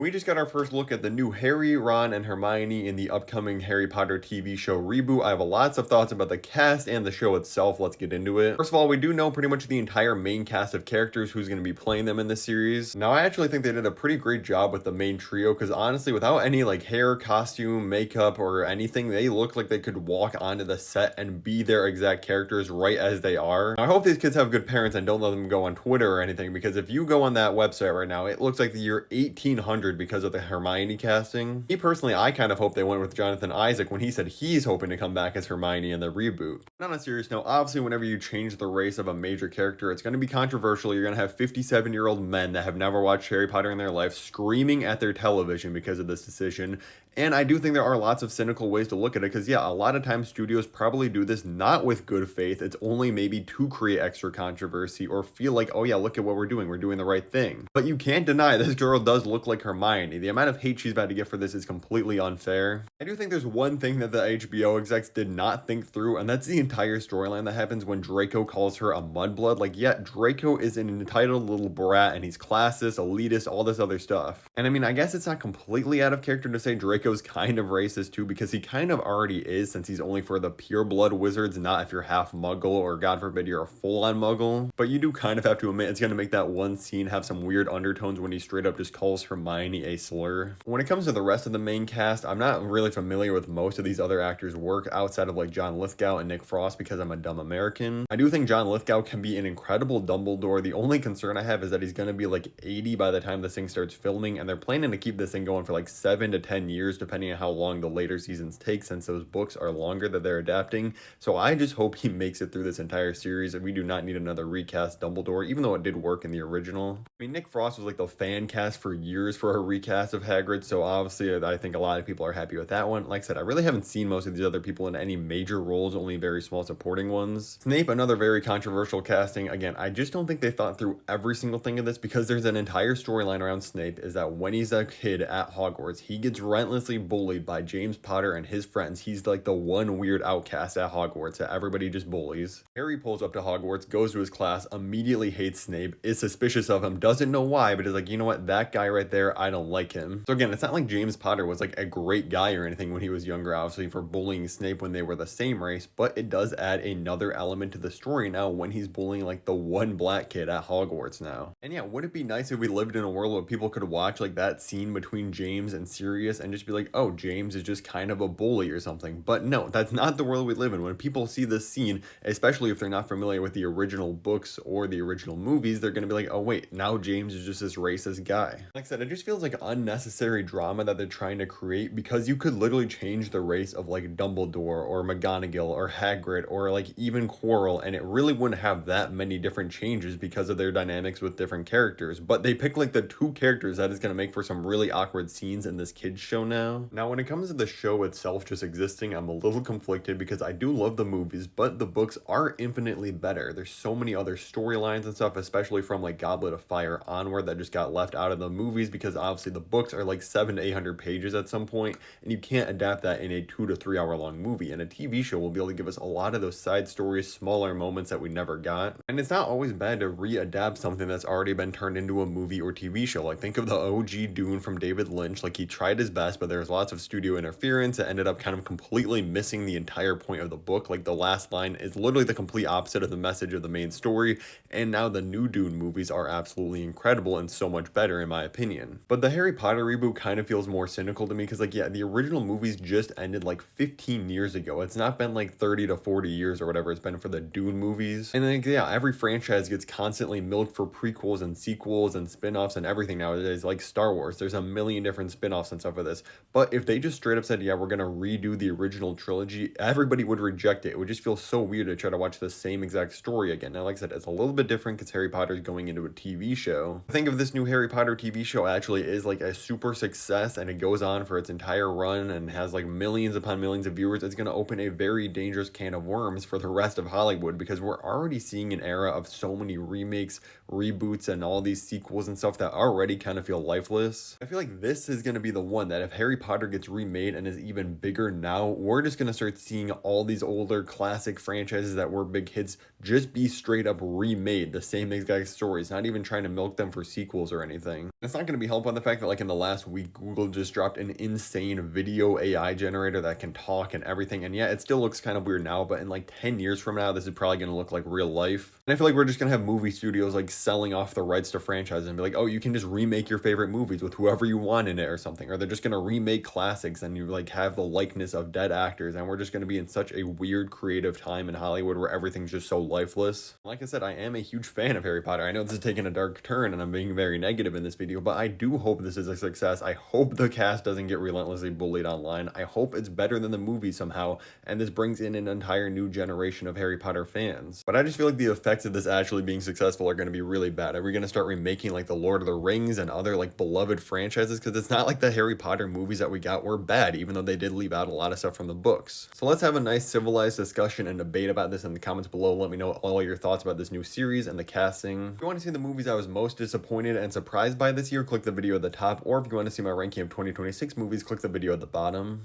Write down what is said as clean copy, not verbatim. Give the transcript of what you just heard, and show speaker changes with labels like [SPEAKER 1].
[SPEAKER 1] We just got our first look at the new Harry, Ron, and Hermione in the upcoming Harry Potter TV show reboot. I have lots of thoughts about the cast and the show itself. Let's get into it. First of all, we do know pretty much the entire main cast of characters who's going to be playing them in this series. Now, I actually think they did a pretty great job with the main trio because honestly, without any like hair, costume, makeup, or anything, they look like they could walk onto the set and be their exact characters right as they are. Now, I hope these kids have good parents and don't let them go on Twitter or anything, because if you go on that website right now, it looks like the year 1800 because of the Hermione casting. Me personally, I kind of hope they went with Jonathan Isaac when he said he's hoping to come back as Hermione in the reboot. And on a serious note, obviously whenever you change the race of a major character, it's going to be controversial. You're going to have 57-year-old men that have never watched Harry Potter in their life screaming at their television because of this decision. And I do think there are lots of cynical ways to look at it because, yeah, a lot of times studios probably do this not with good faith. It's only maybe to create extra controversy or feel like, oh yeah, look at what we're doing. We're doing the right thing. But you can't deny this girl does look like Hermione. The amount of hate she's about to get for this is completely unfair. I do think there's one thing that the HBO execs did not think through, and that's the entire storyline that happens when Draco calls her a mudblood. Like, yeah, Draco is an entitled little brat and he's classist, elitist, all this other stuff. And I mean, I guess it's not completely out of character to say Draco's kind of racist too, because he kind of already is, since he's only for the pure blood wizards, not if you're half muggle or god forbid you're a full-on muggle. But you do kind of have to admit it's going to make that one scene have some weird undertones when he straight up just calls Hermione a slur. When it comes to the rest of the main cast, I'm not really familiar with most of these other actors' work outside of like John Lithgow and Nick Frost because I'm a dumb American. I do think John Lithgow can be an incredible Dumbledore. The only concern I have is that he's going to be like 80 by the time this thing starts filming, and they're planning to keep this thing going for like 7 to 10 years depending on how long the later seasons take, since those books are longer that they're adapting. So I just hope he makes it through this entire series, and we do not need another recast Dumbledore, even though it did work in the original. I mean, Nick Frost was like the fan cast for years for a recast of Hagrid, so obviously I think a lot of people are happy with that one. Like I said, I really haven't seen most of these other people in any major roles, only very small supporting ones. Snape, another very controversial casting. Again, I just don't think they thought through every single thing of this, because there's an entire storyline around Snape is that when he's a kid at Hogwarts, he gets relentlessly bullied by James Potter and his friends. He's like the one weird outcast at Hogwarts that everybody just bullies. Harry pulls up to Hogwarts, goes to his class, immediately hates Snape, is suspicious of him, doesn't know why, but is like, you know what, that guy right there, I don't like him. So again, it's not like James Potter was like a great guy or anything when he was younger, obviously, for bullying Snape when they were the same race, but it does add another element to the story now when he's bullying like the one black kid at Hogwarts now. And yeah, would it be nice if we lived in a world where people could watch like that scene between James and Sirius and just be like, oh, James is just kind of a bully or something? But no, that's not the world we live in. When people see this scene, especially if they're not familiar with the original books or the original movies, they're going to be like, oh wait, now James is just this racist guy. Like I said, it just feels like unnecessary drama that they're trying to create, because you could literally change the race of like Dumbledore or McGonagall or Hagrid or like even Quirrell, and it really wouldn't have that many different changes because of their dynamics with different characters. But they pick like the two characters that is going to make for some really awkward scenes in this kids show now. Now, when it comes to the show itself just existing, I'm a little conflicted because I do love the movies, but the books are infinitely better. There's so many other storylines and stuff, especially from like Goblet of Fire onward, that just got left out of the movies because obviously the books are like 700 to 800 pages at some point, and you can't adapt that in a 2 to 3 hour long movie. And a TV show will be able to give us a lot of those side stories, smaller moments that we never got. And it's not always bad to re-adapt something that's already been turned into a movie or TV show. Like think of the OG Dune from David Lynch. Like he tried his best, but there's lots of studio interference that ended up kind of completely missing the entire point of the book. Like the last line is literally the complete opposite of the message of the main story. And now the new Dune movies are absolutely incredible and so much better in my opinion. But the Harry Potter reboot kind of feels more cynical to me because like, yeah, the original movies just ended like 15 years ago. It's not been like 30 to 40 years or whatever it's been for the Dune movies. And then yeah, every franchise gets constantly milked for prequels and sequels and spin-offs and everything nowadays. Like Star Wars, there's a million different spin-offs and stuff of this. But if they just straight up said, yeah, we're gonna redo the original trilogy, everybody would reject it. It would just feel so weird to try to watch the same exact story again. Now, like I said, it's a little bit different because Harry Potter is going into a TV show. I think if this new Harry Potter TV show actually is like a super success and it goes on for its entire run one and has like millions upon millions of viewers, it's going to open a very dangerous can of worms for the rest of Hollywood, because we're already seeing an era of so many remakes, reboots, and all these sequels and stuff that already kind of feel lifeless. I feel like this is going to be the one that if Harry Potter gets remade and is even bigger now, we're just going to start seeing all these older classic franchises that were big hits just be straight up remade, the same exact stories, not even trying to milk them for sequels or anything. It's not going to be helped by the fact that like in the last week, Google just dropped an insane video AI generator that can talk and everything. And yeah, it still looks kind of weird now, but in like 10 years from now, this is probably going to look like real life. And I feel like we're just going to have movie studios like selling off the rights to franchises and be like, oh, you can just remake your favorite movies with whoever you want in it or something. Or they're just going to remake classics and you like have the likeness of dead actors. And we're just going to be in such a weird creative time in Hollywood where everything's just so lifeless. Like I said, I am a huge fan of Harry Potter. I know this is taking a dark turn and I'm being very negative in this video, but I do hope this is a success. I hope the cast doesn't get relentlessly bullied online. I hope it's better than the movie somehow, and this brings in an entire new generation of Harry Potter fans. But I just feel like the effects of this actually being successful are going to be really bad. Are we going to start remaking like the Lord of the Rings and other like beloved franchises? Because it's not like the Harry Potter movies that we got were bad, even though they did leave out a lot of stuff from the books. So let's have a nice civilized discussion and debate about this in the comments below. Let me know all your thoughts about this new series and the casting. If you want to see the movies I was most disappointed and surprised by this year, click the video at the top, or if you want to see my ranking of 2026 movies, click the video at the bottom.